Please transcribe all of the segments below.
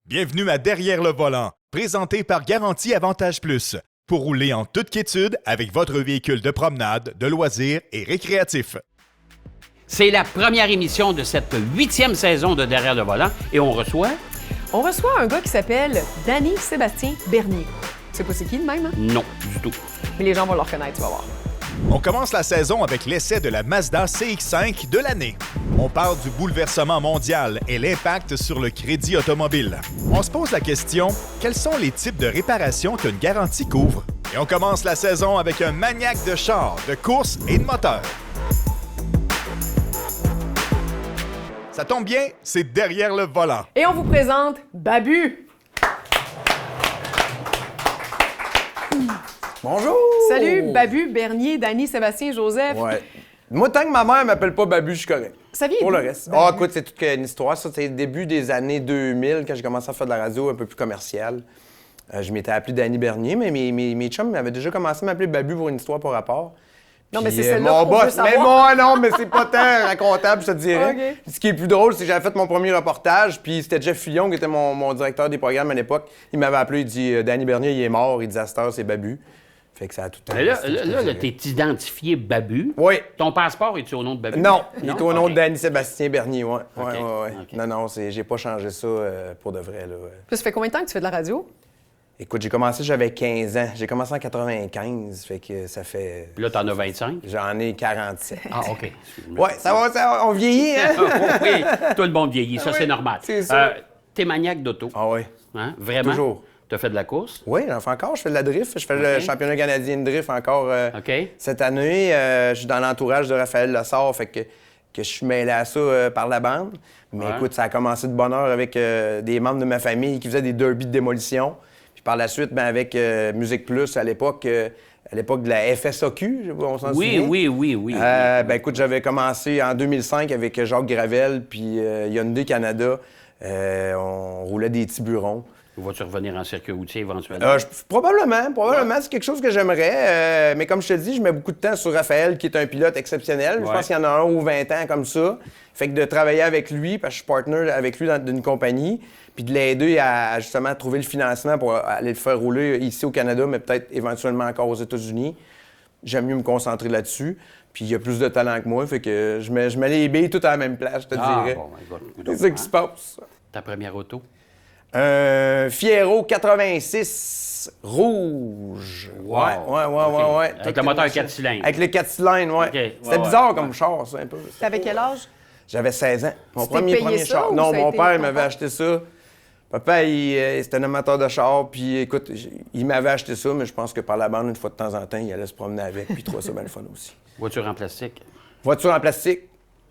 Bienvenue à Derrière le volant, présenté par Garantie Avantage Plus, pour rouler en toute quiétude avec votre véhicule de promenade, de loisirs et récréatif. C'est la première émission de cette 8e saison de Derrière le volant et on reçoit... On reçoit un gars qui s'appelle Danny Sébastien Bernier. Tu sais pas c'est qui le même, hein? Non, du tout. Mais les gens vont le reconnaître, tu vas voir. On commence la saison avec l'essai de la Mazda CX-5 de l'année. On parle du bouleversement mondial et l'impact sur le crédit automobile. On se pose la question, quels sont les types de réparations qu'une garantie couvre? Et on commence la saison avec un maniaque de chars, de course et de moteur. Ça tombe bien, c'est Derrière le volant. Et on vous présente Babu. Bonjour! Salut, Babu, Bernier, Danny, Sébastien, Joseph. Ouais. Moi, tant que ma mère m'appelle pas Babu, je suis correct. Ça vient Pour le d'où, reste. Babu? Ah, écoute, c'est toute une histoire. Ça, c'est le début des années 2000, quand j'ai commencé à faire de la radio un peu plus commerciale. Je m'étais appelé Danny Bernier, mais mes chums m'avaient déjà commencé à m'appeler Babu pour une histoire par rapport. Non, mais Puis, c'est celle-là mon qu'on veut boss, savoir. mais moi, non, mais c'est pas tant racontable, je te dirais. OK. Ce qui est plus drôle, c'est que j'avais fait mon premier reportage, puis c'était Jeff Fillon qui était mon directeur des programmes à l'époque. Il m'avait appelé, il dit Danny Bernier, il est mort, il dit à cette heure, c'est Babu. Fait que ça a tout le temps. Mais là, resté, je te là, dirais. t'es identifié Babu. Oui. Ton passeport est-tu au nom de Babu? Non, il est au nom OK. de Danny Sébastien Bernier, ouais. OK, Ouais. OK. Non, j'ai pas changé ça pour de vrai, là. Puis ça fait combien de temps que tu fais de la radio? Écoute, j'ai commencé, j'avais 15 ans. J'ai commencé en 95, fait que ça fait... Puis là, t'en as 25. J'en ai 47. Ah, OK. Excuse-moi. Ouais, ça va, on vieillit, hein? Oui, tout le monde vieillit, ça, Oui, c'est normal. c'est ça. T'es maniaque d'auto, Ah ouais. hein? Vraiment? Toujours. T'as fait de la course? Oui, j'en fais encore. Je fais de la drift. Je fais le OK. championnat canadien de drift encore OK. cette année. Je suis dans l'entourage de Raphaël Lessard, fait que je suis mêlé à ça par la bande. Mais Ouais. écoute, ça a commencé de bonne heure avec des membres de ma famille qui faisaient des derbies de démolition. Puis par la suite, ben, avec Musique Plus à l'époque de la FSOQ, on s'en souvient. Oui. Ben écoute, j'avais commencé en 2005 avec Jacques Gravel puis Hyundai Canada. On roulait des tiburons. Vas-tu revenir en circuit routier éventuellement? Probablement. C'est quelque chose que j'aimerais. Mais comme je te dis, je mets beaucoup de temps sur Raphaël, qui est un pilote exceptionnel. Je Ouais. pense qu'il y en a un ou 20 ans comme ça. Fait que de travailler avec lui, parce que je suis partner avec lui dans une compagnie, puis de l'aider à justement trouver le financement pour aller le faire rouler ici au Canada, mais peut-être éventuellement encore aux États-Unis. J'aime mieux me concentrer là-dessus. Puis il y a plus de talent que moi, fait que je mets les billes toutes à la même place, je te dirais. Bon, écoute, C'est ça qui se passe. Ta première auto? Fiero 86 rouge. Wow. Ouais. Avec le moteur 4 cylindres. Avec le 4 cylindres, ouais. OK. Ouais, C'était bizarre ouais. comme char, ça, un peu. T'avais quel âge? J'avais 16 ans. Mon Tu t'es payé ça char. ou Non, ça a mon été père ton m'avait père? acheté ça. Papa, c'était un amateur de char, puis écoute, il m'avait acheté ça, mais je pense que par la bande, une fois de temps en temps, il allait se promener avec, puis il trouvait ça bien le fun aussi. Voiture en plastique? Voiture en plastique.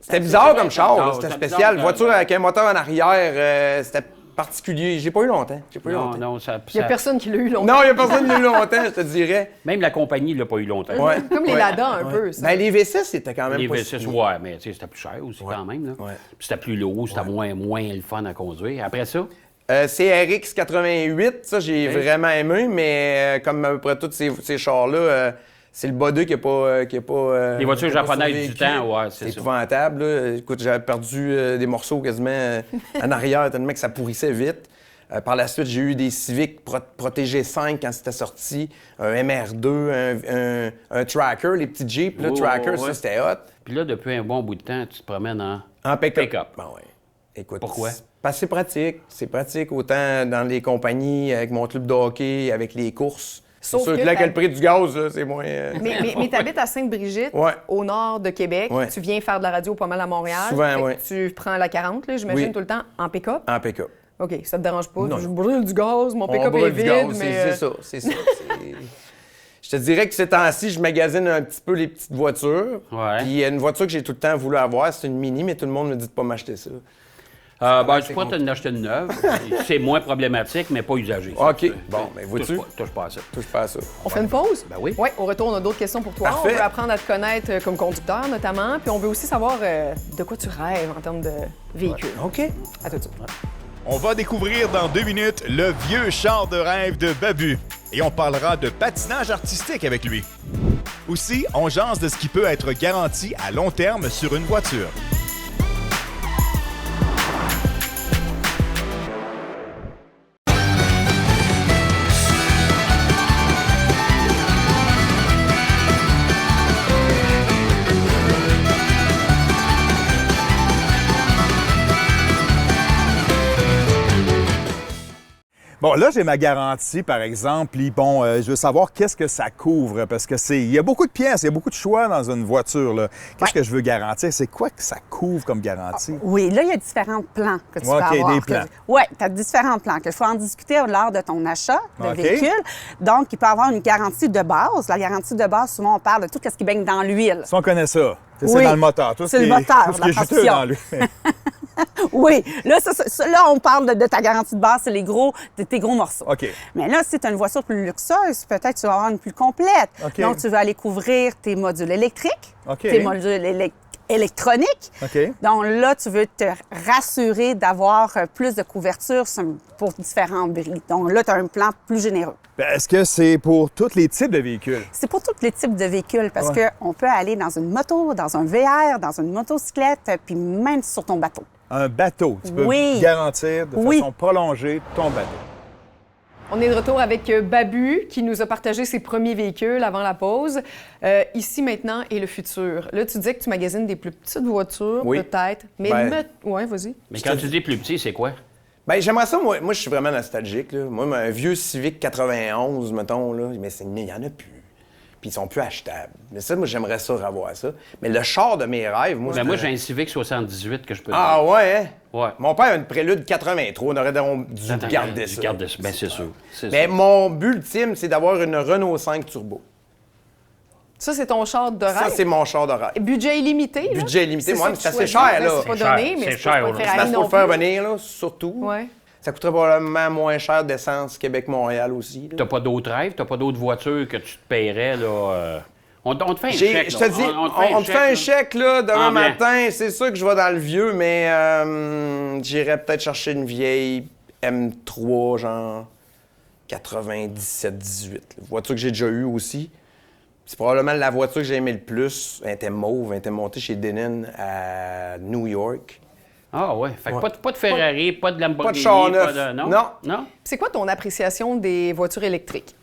C'était bizarre comme char, bizarre, là, c'était c'était spécial. bizarre, Voiture ouais. avec un moteur en arrière, c'était particulier. J'ai pas eu longtemps. Non, ça... Il y a personne qui l'a eu longtemps. Non, il n'y a personne qui l'a eu longtemps, je te dirais. Même la compagnie ne l'a pas eu longtemps. Ouais. Comme les Ouais. Lada, un peu, ça. Ben, les V6, c'était quand même Les pas V6, si- ouais, mais tu sais, c'était plus cher aussi quand même. Là. Ouais. Puis c'était plus lourd, c'était moins le fun à conduire. Après ça, CRX 88, ça, j'ai Ok. vraiment aimé, mais comme à peu près tous ces chars-là, c'est le bas 2 qui n'a pas... les voitures qui a pas japonaises du survécu. temps, ouais, c'est C'est ça. épouvantable, là. Écoute, j'avais perdu des morceaux quasiment en arrière, tellement que ça pourrissait vite. Par la suite, j'ai eu des Civic Protégé 5 quand c'était sorti, un MR2, un Tracker, les petits Jeeps, là, Oh, Tracker, ouais. ça, c'était hot. Puis là, depuis un bon bout de temps, tu te promènes en... En pick-up. Pick-up. Ben ouais. Écoute, Pourquoi? Parce que c'est pratique. C'est pratique autant dans les compagnies, avec mon club de hockey, avec les courses. C'est Sauf sûr que que là, t'as- que le prix du gaz, là, c'est moins... Mais t'habites à Sainte-Brigitte, Ouais. au nord de Québec. Ouais. Tu viens faire de la radio pas mal à Montréal. Souvent, Fait que ouais. Tu prends la 40, là, j'imagine, Oui. tout le temps, en pick-up. En pick-up. OK, ça te dérange pas? Non. Je brûle du gaz, mon On pick-up est brûle du vide, gaz, mais... c'est ça. Je te dirais que ces temps-ci, je magasine un petit peu les petites voitures. Ouais. Puis une voiture que j'ai tout le temps voulu avoir, c'est une Mini, mais tout le monde me dit de pas m'acheter ça. tu pourrais t'en acheter une neuve. C'est moins problématique, mais pas usagée. OK. Bon, ben vois-tu? Touche pas à ça. Touche pas à ça. On fait une pause? Ben oui. Oui, au retour, on a d'autres questions pour toi. Parfait. On veut apprendre à te connaître comme conducteur, notamment. Puis on veut aussi savoir de quoi tu rêves en termes de véhicule. OK. À tout de suite. On va découvrir dans 2 minutes le vieux char de rêve de Babu. Et on parlera de patinage artistique avec lui. Aussi, on jase de ce qui peut être garanti à long terme sur une voiture. Bon, là, j'ai ma garantie, par exemple, puis bon, je veux savoir qu'est-ce que ça couvre, parce que il y a beaucoup de pièces, il y a beaucoup de choix dans une voiture, là. Qu'est-ce que je veux garantir? C'est quoi que ça couvre comme garantie? Oui, là, il y a différents plans que tu peux avoir. des plans. Oui, tu as différents plans que il faut en discuter lors de ton achat de OK. véhicule. Donc, il peut avoir une garantie de base. La garantie de base, souvent, on parle de tout ce qui baigne dans l'huile. Si on connaît ça, c'est Oui. dans le moteur. Tout ce C'est qui le est- moteur, tout ce qui la est juteux traction. dans lui. Oui, là, là, on parle de ta garantie de base, c'est tes gros morceaux. OK. Mais là, si tu as une voiture plus luxueuse, peut-être tu vas avoir une plus complète. OK. Donc, tu vas aller couvrir tes modules électriques, OK. tes modules électroniques. OK. Donc là, tu veux te rassurer d'avoir plus de couverture pour différents bris. Donc là, tu as un plan plus généreux. Ben, est-ce que c'est pour tous les types de véhicules? C'est pour tous les types de véhicules parce Ouais. qu'on peut aller dans une moto, dans un VR, dans une motocyclette, puis même sur ton bateau. Un bateau, tu peux Oui. garantir de Oui. façon prolongée ton bateau. On est de retour avec Babu qui nous a partagé ses premiers véhicules avant la pause. Ici, maintenant et le futur. Là, tu disais que tu magasines des plus petites voitures, Oui. peut-être. Mais ouais, vas-y. Mais quand tu dis plus petit, c'est quoi? Ben, j'aimerais ça, moi, je suis vraiment nostalgique, là. Moi, un vieux Civic 91, mettons, là, mais il n'y en a plus. Puis ils sont plus achetables. Mais ça, moi, j'aimerais ça revoir ça. Mais le char de mes rêves, moi, Ben, c'est moi, j'ai un Civic 78 que je peux Ah ouais, hein? Ouais. Mon père a une Prélude 83, on aurait dû Attends, garder ça. Ben, c'est sûr. C'est Mais sûr. mon but ultime, c'est d'avoir une Renault 5 Turbo. Ça, c'est ton char de Ça, rêve. c'est mon char de rêve. Budget illimité, là? Budget illimité, moi, ça mais que c'est tu assez choisis. cher, là. C'est pas C'est donné, cher, mais c'est c'est cher pas une aujourd'hui. Parce Ferrari pour non le faire plus. venir, là, surtout. Ouais. Ça coûterait probablement moins cher d'essence Québec-Montréal aussi. là. T'as pas d'autres rêves? T'as pas d'autres voitures que tu te paierais, là? On te fait un J'ai- chèque, Je là. te dis, On on te fait un là. chèque là, demain En blanc. matin. C'est sûr que je vais dans le vieux, mais j'irais peut-être chercher une vieille M3, genre 97-18. là. Voiture que j'ai déjà eue aussi. C'est probablement la voiture que j'ai aimée le plus. Elle était mauve, elle était montée chez Denon à New York. Ah ouais. Fait que Ouais. pas de Ferrari, pas de Lamborghini, Pas de char neuf. Non? Non. Non? C'est quoi ton appréciation des voitures électriques?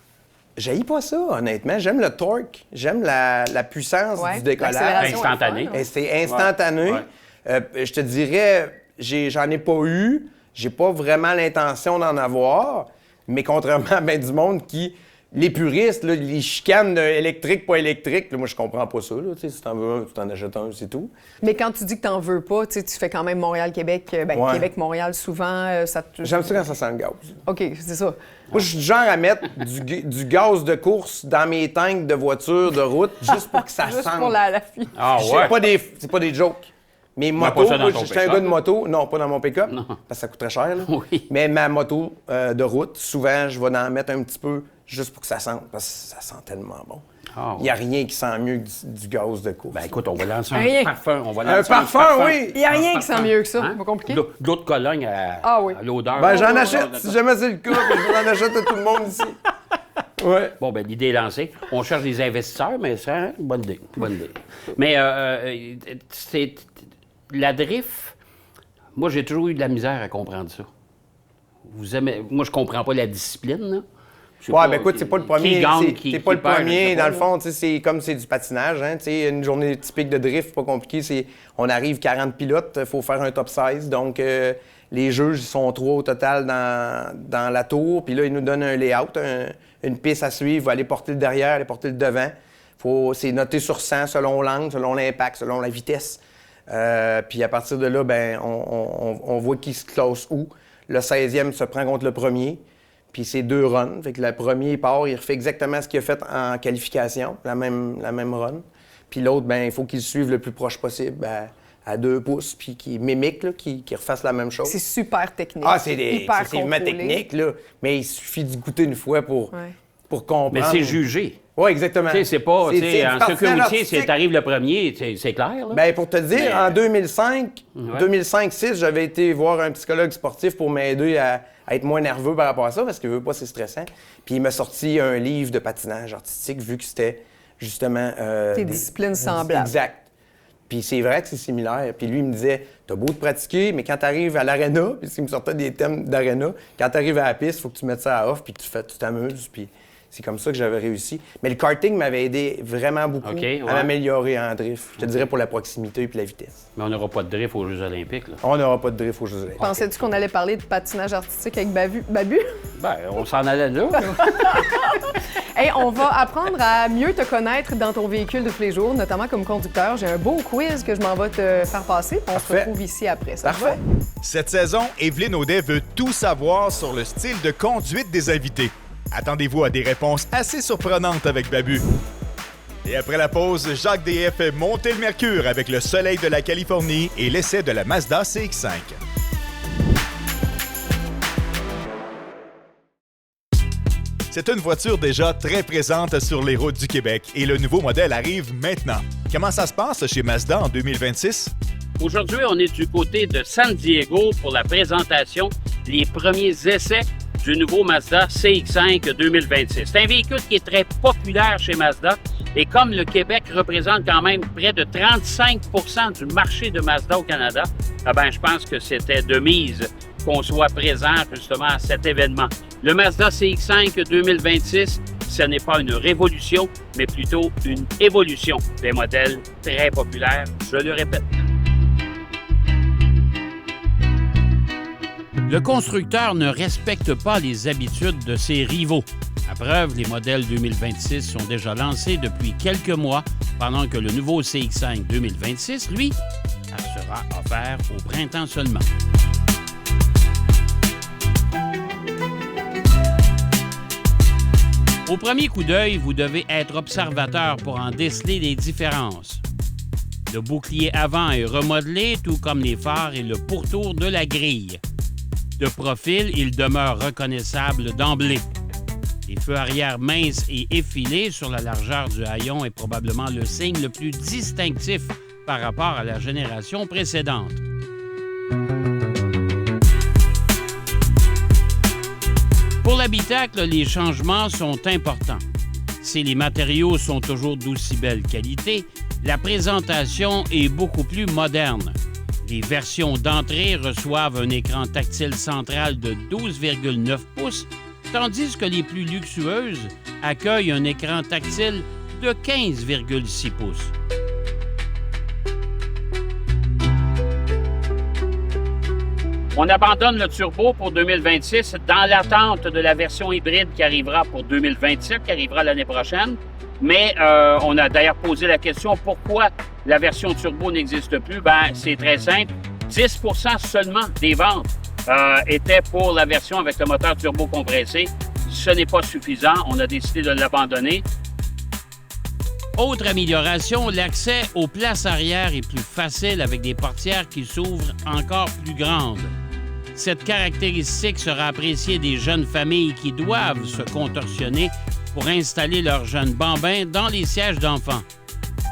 J'haïs pas ça, honnêtement. J'aime le torque. J'aime la puissance Ouais, du décollage. l'accélération. Instantané. Ouais. Et c'est instantané. Ouais. Je te dirais, j'en ai pas eu. J'ai pas vraiment l'intention d'en avoir. Mais contrairement à bien du monde qui... Les puristes, là, les chicanes électriques, pas électriques, là, moi, je comprends pas ça. Là, si t'en veux un, tu t'en achètes un, c'est tout. Mais quand tu dis que t'en veux pas, tu sais, tu fais quand même Montréal-Québec. Ouais. Québec-Montréal, souvent, ça te... J'aime ça quand ça sent le gaz. OK, c'est ça. Moi, je suis du genre à mettre du gaz de course dans mes tanks de voiture, de route, juste pour que ça Juste sente. pour la fille. Ah C'est ouais. c'est pas des jokes. Mes pas motos, ça dans moi, ton j'étais un pick-up, gars de là. moto. Non, pas dans mon pick-up, parce que ça coûte très cher. Là. Oui. Mais ma moto de route, souvent, je vais en mettre un petit peu juste pour que ça sente, parce que ça sent tellement bon. Ah ouais. Il n'y a rien qui sent mieux que du gaz de course. Ben écoute, on va lancer Rien. un parfum. On va Un lancer parfum, oui! Il y a rien Un qui sent parfum. mieux que ça. Hein? Pas compliqué. De l'eau de Cologne à, Ah oui. à l'odeur. Ben, j'en Oh, achète, oh, si jamais c'est le cas, puis je en achète à tout le monde ici. Ouais. Bon, ben l'idée est lancée. On cherche des investisseurs, mais c'est une bonne idée. Bonne idée. Mais c'est la drift, moi, j'ai toujours eu de la misère à comprendre ça. Vous aimez... Moi, je comprends pas la discipline, là. Je sais Ouais, pas, ben écoute, c'est pas le premier. Qui gagne, C'est qui pas le perd, je premier. sais pas, Dans le là. fond, tu sais, c'est comme c'est du patinage. Hein, tu sais, une journée typique de drift, pas compliqué. C'est on arrive 40 pilotes, il faut faire un top 16. Donc, les juges, ils sont 3 au total dans la tour. Puis là, ils nous donnent un layout, une piste à suivre, aller porter le derrière, aller porter le devant. C'est noté sur 100 selon l'angle, selon l'impact, selon la vitesse. Puis à partir de là, ben, on voit qui se classe où. Le 16e se prend contre le premier. Puis c'est 2 runs. Fait que le premier part, il refait exactement ce qu'il a fait en qualification, la même run. Puis l'autre, ben il faut qu'il suive le plus proche possible à 2 pouces, puis qu'il mimique, là, qu'il refasse la même chose. C'est super technique. Ah, c'est hyper vraiment contrôlé. technique, là. Mais il suffit d'y goûter une fois pour comprendre. Mais c'est jugé. Oui, exactement. Tu sais, c'est pas, tu sais, C'est en du patinage sécurité, artistique. si t'arrives le premier, c'est clair, là. Ben pour te dire, Mais- en 2005, Ouais. 2005-6, j'avais été voir un psychologue sportif pour m'aider à être moins nerveux par rapport à ça, parce que veut pas, c'est stressant. Puis il m'a sorti un livre de patinage artistique, vu que c'était justement... Des disciplines semblables. Exact. Puis c'est vrai que c'est similaire. Puis lui, il me disait, t'as beau te pratiquer, mais quand t'arrives à l'aréna, puis il me sortait des thèmes d'aréna, quand t'arrives à la piste, il faut que tu mettes ça à off, puis que tu t'amuses, puis... c'est comme ça que j'avais réussi. Mais le karting m'avait aidé vraiment beaucoup à m'améliorer en drift. Je te dirais pour la proximité et la vitesse. Mais on n'aura pas de drift aux Jeux olympiques, là. On n'aura pas de drift aux Jeux olympiques. Pensais-tu qu'on allait parler de patinage artistique avec Babu? Ben, on s'en allait là. Hey, on va apprendre à mieux te connaître dans ton véhicule de tous les jours, notamment comme conducteur. J'ai un beau quiz que je m'en vais te faire passer. On se retrouve ici après. Ça Parfait. Cette saison, Evelyne Audet veut tout savoir sur le style de conduite des invités. Attendez-vous à des réponses assez surprenantes avec Babu. Et après la pause, Jacques DS fait monter le mercure avec le soleil de la Californie et l'essai de la Mazda CX-5. C'est une voiture déjà très présente sur les routes du Québec et le nouveau modèle arrive maintenant. Comment ça se passe chez Mazda en 2026? Aujourd'hui, on est du côté de San Diego pour la présentation des premiers essais du nouveau Mazda CX-5 2026. C'est un véhicule qui est très populaire chez Mazda et comme le Québec représente quand même près de 35 % du marché de Mazda au Canada, je pense que c'était de mise qu'on soit présent justement à cet événement. Le Mazda CX-5 2026, ce n'est pas une révolution, mais plutôt une évolution des modèles très populaires, je le répète. Le constructeur ne respecte pas les habitudes de ses rivaux. À preuve, les modèles 2026 sont déjà lancés depuis quelques mois, pendant que le nouveau CX-5 2026, lui, sera offert au printemps seulement. Au premier coup d'œil, vous devez être observateur pour en déceler les différences. Le bouclier avant est remodelé, tout comme les phares et le pourtour de la grille. De profil, il demeure reconnaissable d'emblée. Les feux arrière minces et effilés sur la largeur du haillon est probablement le signe le plus distinctif par rapport à la génération précédente. Pour l'habitacle, les changements sont importants. Si les matériaux sont toujours d'aussi belle qualité, la présentation est beaucoup plus moderne. Les versions d'entrée reçoivent un écran tactile central de 12,9 pouces, tandis que les plus luxueuses accueillent un écran tactile de 15,6 pouces. On abandonne le turbo pour 2026 dans l'attente de la version hybride qui arrivera pour 2027, qui arrivera l'année prochaine. Mais on a d'ailleurs posé la question pourquoi la version turbo n'existe plus. C'est très simple. 10 % seulement des ventes étaient pour la version avec le moteur turbo compressé. Ce n'est pas suffisant. On a décidé de l'abandonner. Autre amélioration, l'accès aux places arrière est plus facile avec des portières qui s'ouvrent encore plus grandes. Cette caractéristique sera appréciée des jeunes familles qui doivent se contorsionner pour installer leurs jeunes bambins dans les sièges d'enfants.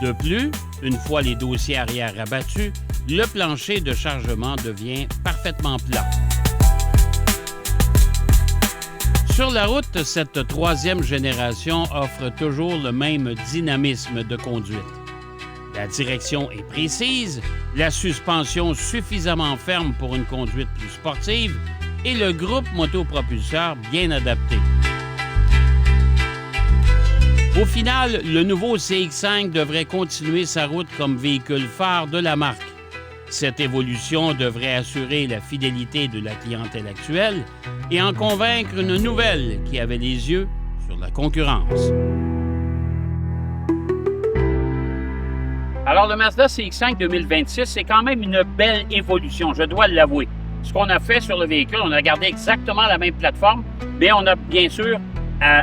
De plus, une fois les dossiers arrière abattus, le plancher de chargement devient parfaitement plat. Sur la route, cette troisième génération offre toujours le même dynamisme de conduite. La direction est précise, la suspension suffisamment ferme pour une conduite plus sportive et le groupe motopropulseur bien adapté. Au final, le nouveau CX-5 devrait continuer sa route comme véhicule phare de la marque. Cette évolution devrait assurer la fidélité de la clientèle actuelle et en convaincre une nouvelle qui avait les yeux sur la concurrence. Alors, le Mazda CX-5 2026, c'est quand même une belle évolution, je dois l'avouer. Ce qu'on a fait sur le véhicule, on a gardé exactement la même plateforme, mais on a bien sûr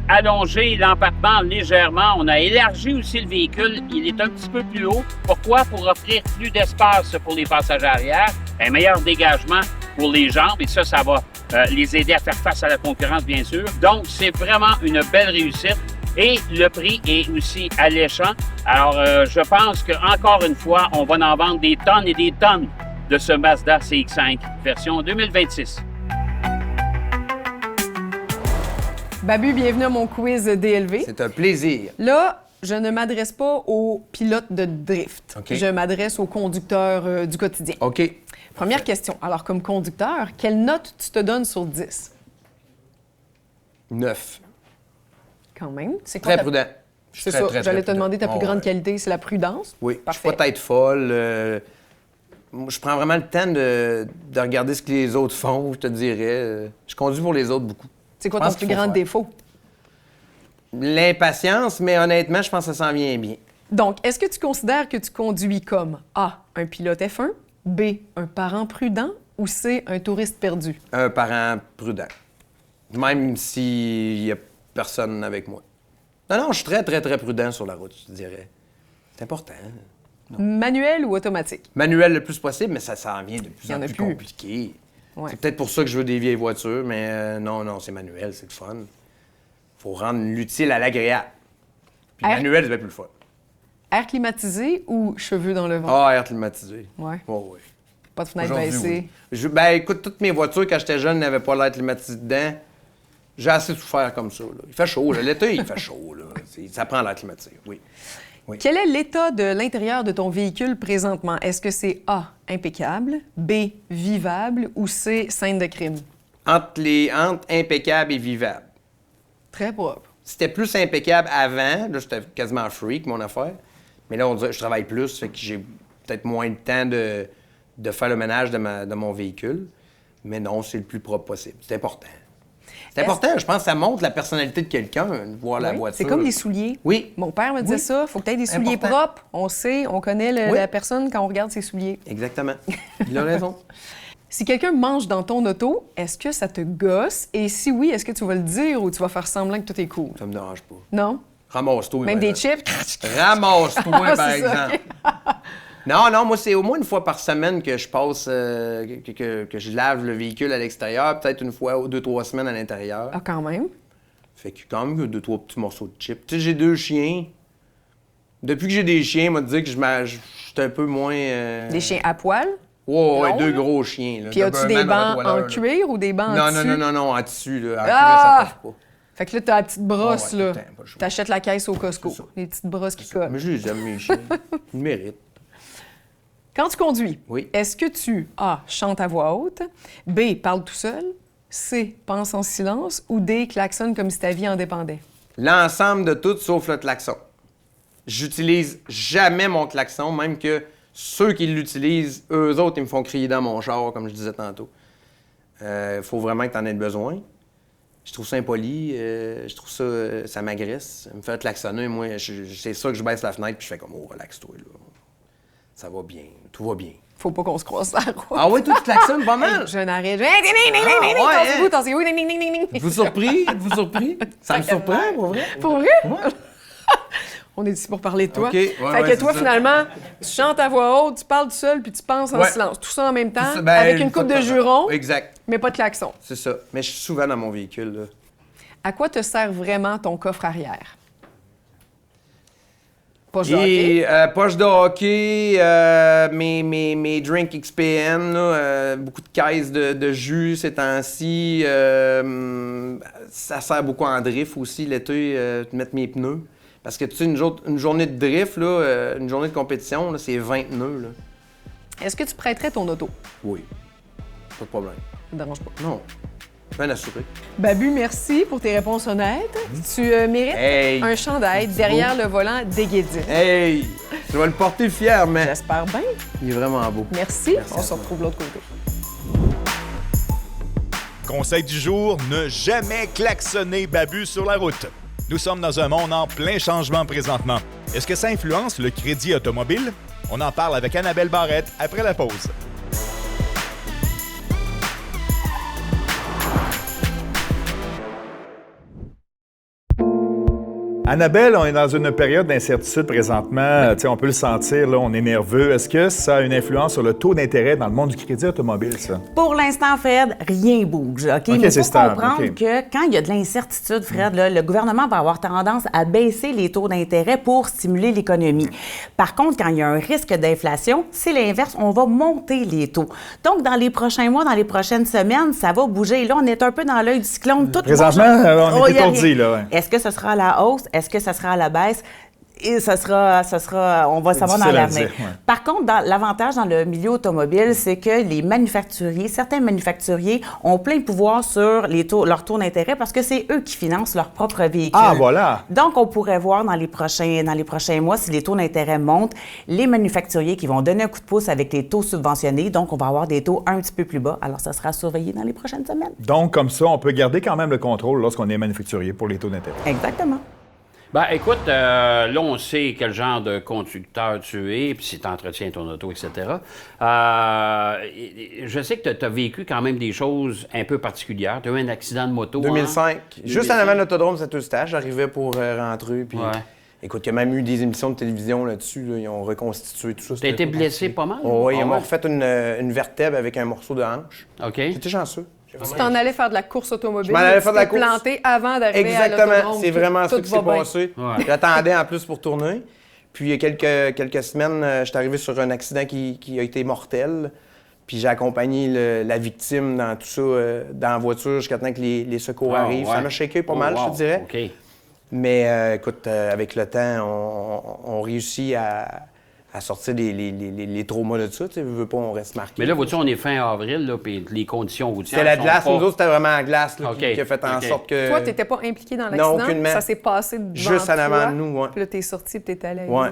allongé l'empattement légèrement. On a élargi aussi le véhicule. Il est un petit peu plus haut. Pourquoi? Pour offrir plus d'espace pour les passagers arrière, un meilleur dégagement pour les jambes. Et ça va les aider à faire face à la concurrence, bien sûr. Donc, c'est vraiment une belle réussite. Et le prix est aussi alléchant. Alors, je pense qu'encore une fois, on va en vendre des tonnes et des tonnes de ce Mazda CX-5 version 2026. Babu, bienvenue à mon quiz DLV. C'est un plaisir. Là, je ne m'adresse pas aux pilotes de drift. OK. Je m'adresse aux conducteurs du quotidien. OK. Première question. Alors, comme conducteur, quelle note tu te donnes sur 10? 9. Quand même. C'est quoi Très prudent. Je suis C'est ça. très J'allais te prudent. demander ta plus Oh, grande ouais. qualité, c'est la prudence. Oui, je Parfait. suis pas tête folle. Moi, je prends vraiment le temps de regarder ce que les autres font, je te dirais. Je conduis pour les autres beaucoup. C'est quoi Je ton pense plus qu'il faut grand faire. défaut? L'impatience, mais honnêtement, je pense que ça s'en vient bien. Donc, est-ce que tu considères que tu conduis comme A, un pilote F1, B, un parent prudent ou C, un touriste perdu? Un parent prudent. Même s'il y a personne avec moi. Non, je suis très, très, très prudent sur la route, je te dirais. C'est important. Manuel ou automatique? Manuel le plus possible, mais ça s'en vient de plus Il y en en a plus plus. compliqué. Ouais. C'est peut-être pour ça que je veux des vieilles voitures, mais non, c'est manuel, c'est le fun. Faut rendre l'utile à l'agréable. Puis Air- manuel, c'est bien plus le fun. Air climatisé ou cheveux dans le vent? Ah, air climatisé. Ouais. Oh, oui. Pas de fenêtre Aujourd'hui, baissée. oui. Ben, écoute, toutes mes voitures, quand j'étais jeune, n'avaient pas l'air climatisé dedans. J'ai assez souffert comme ça. Là. Il fait chaud. Là. L'été, il fait chaud. Là. Ça prend l'air climatisé, oui. Quel est l'état de l'intérieur de ton véhicule présentement? Est-ce que c'est A, impeccable, B, vivable ou C, scène de crime? Entre impeccable et vivable. Très propre. C'était plus impeccable avant. Là, j'étais quasiment freak, mon affaire. Mais là, on dirait que je travaille plus, fait que j'ai peut-être moins de temps de faire le ménage de mon véhicule. Mais non, c'est le plus propre possible. C'est important. C'est important, je pense que ça montre la personnalité de quelqu'un, de voir la Oui, voiture. c'est comme les souliers. Oui. Mon père me disait Oui. ça. Faut que tu aies des souliers Important. propres. On sait, on connaît Oui. la personne quand on regarde ses souliers. Exactement. Il a raison. Si quelqu'un mange dans ton auto, est-ce que ça te gosse? Et si oui, est-ce que tu vas le dire ou tu vas faire semblant que tout est cool? Ça me dérange pas. Non? Ramasse-toi. Même par des exemple. chips? Ramasse-toi, Ah, par c'est ça, exemple. Non, moi, c'est au moins une fois par semaine que je passe, que je lave le véhicule à l'extérieur, peut-être une fois ou 2-3 semaines à l'intérieur. Ah, quand même. Fait que quand même 2-3 petits morceaux de chips. Tu sais, j'ai 2 chiens. Depuis que j'ai des chiens, on m'a dit que je suis un peu moins... Des chiens à poil? Ouais, longs, 2 là. gros chiens. Là. Puis as-tu des Doberman, bancs en Rottweiler, là. cuir ou des bancs en tissu? Non, en tissu, là. En Ah! cuir, ça toffe pas. Fait que là, t'as la petite brosse, Ah ouais, là. tout le temps, pas le choix. T'achètes la caisse au Costco. C'est ça. Les petites brosses qui collent. Mais je les aime, mes chiens. Ils le méritent. Quand tu conduis, Oui. est-ce que tu A, chantes à voix haute, B, parle tout seul, C, pense en silence ou D, klaxonne comme si ta vie en dépendait? L'ensemble de tout sauf le klaxon. J'utilise jamais mon klaxon, même que ceux qui l'utilisent, eux autres, ils me font crier dans mon char, comme je disais tantôt. Faut vraiment que tu en aies besoin. Je trouve ça impoli, je trouve ça, ça m'agresse. Me faire klaxonner, moi, c'est ça que je baisse la fenêtre puis je fais comme, oh, relaxe-toi, là. Ça va bien, tout va bien. Faut pas qu'on se croise la route. Ah oui, toi, tu klaxonnes pas mal? Je n'arrête. ouais, Tassez-vous, ding, ding, ding, ding, ding. Êtes-vous surpris? Êtes-vous surpris? Ça me surprend, pour vrai? Pour vrai? On est ici pour parler de toi. OK. Ouais, fait ouais, que c'est toi, ça. finalement, tu chantes à voix haute, tu parles tout seul, puis tu penses en Ouais. silence. Tout ça en même temps, Ben, avec une fois coupe de temps. jurons, Exact, mais pas de klaxon. c'est ça. Mais je suis souvent dans mon véhicule, là. À quoi te sert vraiment ton coffre arrière? Poche de hockey. Et poche de hockey, mes drinks XPN, là, beaucoup de caisses de jus ces temps-ci. Ça sert beaucoup en drift aussi l'été, de mettre mes pneus. Parce que tu sais, une journée de drift, là, une journée de compétition, là, c'est 20 pneus. Là. Est-ce que tu prêterais ton auto? Oui, pas de problème. Ça me dérange pas. Non, bien assuré. Babu, merci pour tes réponses honnêtes. Tu mérites Hey! un chandail derrière le volant d'Aiguedine. Hey! Je vais le porter fièrement. J'espère bien. Il est vraiment beau. Merci. Merci On à se toi. retrouve de l'autre côté. Conseil du jour, ne jamais klaxonner Babu sur la route. Nous sommes dans un monde en plein changement présentement. Est-ce que ça influence le crédit automobile? On en parle avec Annabelle Barrette après la pause. Annabelle, on est dans une période d'incertitude présentement. Tu sais, on peut le sentir, là, on est nerveux. Est-ce que ça a une influence sur le taux d'intérêt dans le monde du crédit automobile, ça? Pour l'instant, Fred, rien bouge. OK? Mais il c'est faut stable, comprendre OK. que quand il y a de l'incertitude, Fred, là, le gouvernement va avoir tendance à baisser les taux d'intérêt pour stimuler l'économie. Par contre, quand il y a un risque d'inflation, c'est l'inverse, on va monter les taux. Donc, dans les prochains mois, dans les prochaines semaines, ça va bouger. Là, on est un peu dans l'œil du cyclone. Tout Présentement, bouge. on est il y a étourdi, rien. là, ouais. Est-ce que ce sera à la hausse? Est-ce que ce sera à la baisse? Et ça sera, on va savoir dans difficile à l'avenir. dire, ouais. Par contre, l'avantage dans le milieu automobile, c'est que les manufacturiers, certains manufacturiers ont plein de pouvoir sur leur taux d'intérêt parce que c'est eux qui financent leurs propres véhicules. Ah, voilà! Donc, on pourrait voir dans les prochains mois, si les taux d'intérêt montent, les manufacturiers qui vont donner un coup de pouce avec les taux subventionnés. Donc, on va avoir des taux un petit peu plus bas. Alors, ça sera surveillé dans les prochaines semaines. Donc, comme ça, on peut garder quand même le contrôle lorsqu'on est manufacturier pour les taux d'intérêt. Exactement. Ben, écoute, là, on sait quel genre de conducteur tu es, puis si tu entretiens ton auto, etc. Je sais que tu as vécu quand même des choses un peu particulières. Tu as eu un accident de moto. 2005. Juste en 2005. avant de l'autodrome Saint-Eustache, j'arrivais pour rentrer. Puis, Ouais. écoute, il y a même eu des émissions de télévision là-dessus. Là, ils ont reconstitué tout ça. Tu as été blessé pas mal? Oh, oui, Ah ils m'ont ouais? refait une vertèbre avec un morceau de hanche. OK. J'étais chanceux. Tu t'en allais faire de la course automobile. Je m'en allais faire de la tu t'es course. planté avant d'arriver à Exactement, l'autodrome. c'est vraiment ça Tout qui va s'est bien. passé. Ouais. J'attendais en plus pour tourner. Puis il y a quelques semaines, je suis arrivé sur un accident qui a été mortel. Puis j'ai accompagné la victime dans tout ça, dans la voiture, jusqu'à temps que les secours Ah, arrivent. ouais. Ça m'a shaké pas Oh, mal, wow. je te dirais. OK. Mais écoute, avec le temps, on réussit à sortir les traumas de ça. Tu sais, veux pas, on reste marqué. Mais là, vois-tu, on est fin avril, là, puis les conditions routières. C'était la sont glace. pas- Nous autres, c'était vraiment la glace là, OK, qui a fait en OK. sorte que... Toi, tu n'étais pas impliqué dans Non, l'accident. aucunement. Ça s'est passé devant Juste en toi. avant de nous, ouais. Puis là, t'es sorti puis t'es allé. Ouais.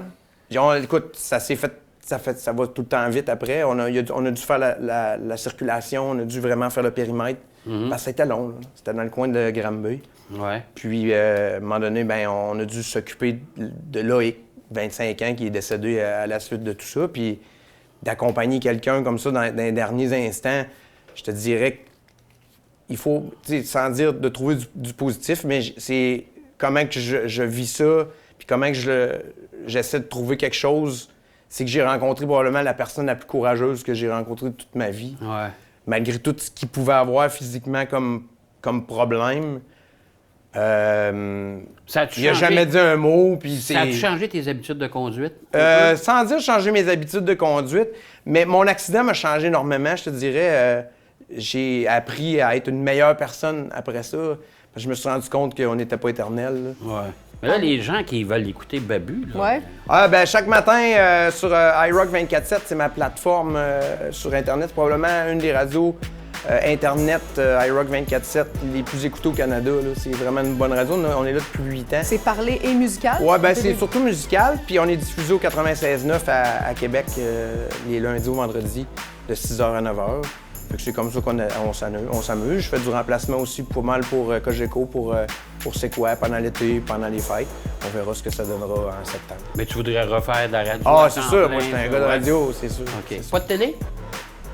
Écoute, ça s'est fait. Ça va tout le temps vite après. On a dû faire la circulation, on a dû vraiment faire le périmètre. Parce que c'était long, là. C'était dans le coin de Granby. Ouais. Puis, à un moment donné, ben, on a dû s'occuper de Loïc, 25 ans, qui est décédé à la suite de tout ça. Puis, d'accompagner quelqu'un comme ça dans les derniers instants, je te dirais qu'il faut, tu sais, sans dire de trouver du positif, mais c'est comment que je vis ça, puis comment que j'essaie de trouver quelque chose. C'est que j'ai rencontré probablement la personne la plus courageuse que j'ai rencontrée de toute ma vie. Ouais. Malgré tout ce qu'il pouvait avoir physiquement comme problème. Ça a-tu Il a changé- jamais dit un mot, puis c'est... Ça a-tu changé tes habitudes de conduite? Sans dire changer mes habitudes de conduite, mais mon accident m'a changé énormément, je te dirais. J'ai appris à être une meilleure personne après ça. Je me suis rendu compte qu'on n'était pas éternel. Là. Ouais. Mais là, les gens qui veulent écouter Babu, là, Ouais. Ah, ben, chaque matin, sur iRock 24/7, c'est ma plateforme sur Internet. C'est probablement une des radios Internet iRock 24/7 les plus écoutées au Canada. Là. C'est vraiment une bonne radio. On est là depuis 8 ans. C'est parlé et musical. Ouais, ben c'est surtout musical. Puis on est diffusé au 96.9 à Québec les lundis au vendredi de 6h à 9h. Fait que c'est comme ça on s'amuse. Je fais du remplacement aussi pas mal pour Cogeco, pour C'est quoi, pendant l'été, pendant les fêtes. On verra ce que ça donnera en septembre. mais tu voudrais refaire de la radio? Ah, à c'est temps sûr. plein, Moi, je suis un ouais. gars de radio, c'est sûr. OK. C'est sûr. Pas de télé?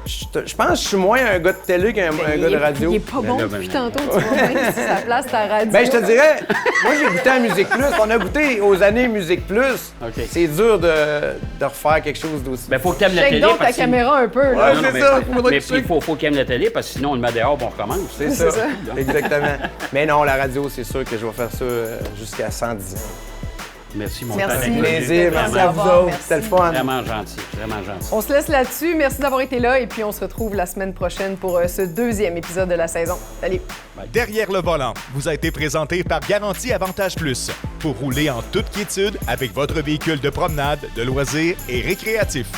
Je pense que je suis moins un gars de télé qu'un gars de radio. Il est pas Ben bon là, depuis ben, tantôt. Tu vois bien si ça place ta radio. Ben, je te dirais, moi, j'ai goûté à Musique Plus. On a goûté aux années Musique Plus. OK. C'est dur de refaire quelque chose d'aussi. Ben, faut que t'aimes la Shake télé. donc ta parce que- caméra un peu. Ouais, Là. Non, c'est mais- ça. Faudrait Mais que tu il faut qu'il aime la télé, parce que sinon, on le met dehors et on recommence. C'est ça. Exactement. Mais non, la radio, c'est sûr que je vais faire ça jusqu'à 110 ans. Merci, mon Merci. père. Plaisir, merci à vous Au revoir, autres. merci. C'était le fun. Vraiment gentil, vraiment gentil. On se laisse là-dessus. Merci d'avoir été là et puis on se retrouve la semaine prochaine pour ce deuxième épisode de la saison. Salut! Derrière le volant vous a été présenté par Garantie Avantage Plus pour rouler en toute quiétude avec votre véhicule de promenade, de loisirs et récréatif.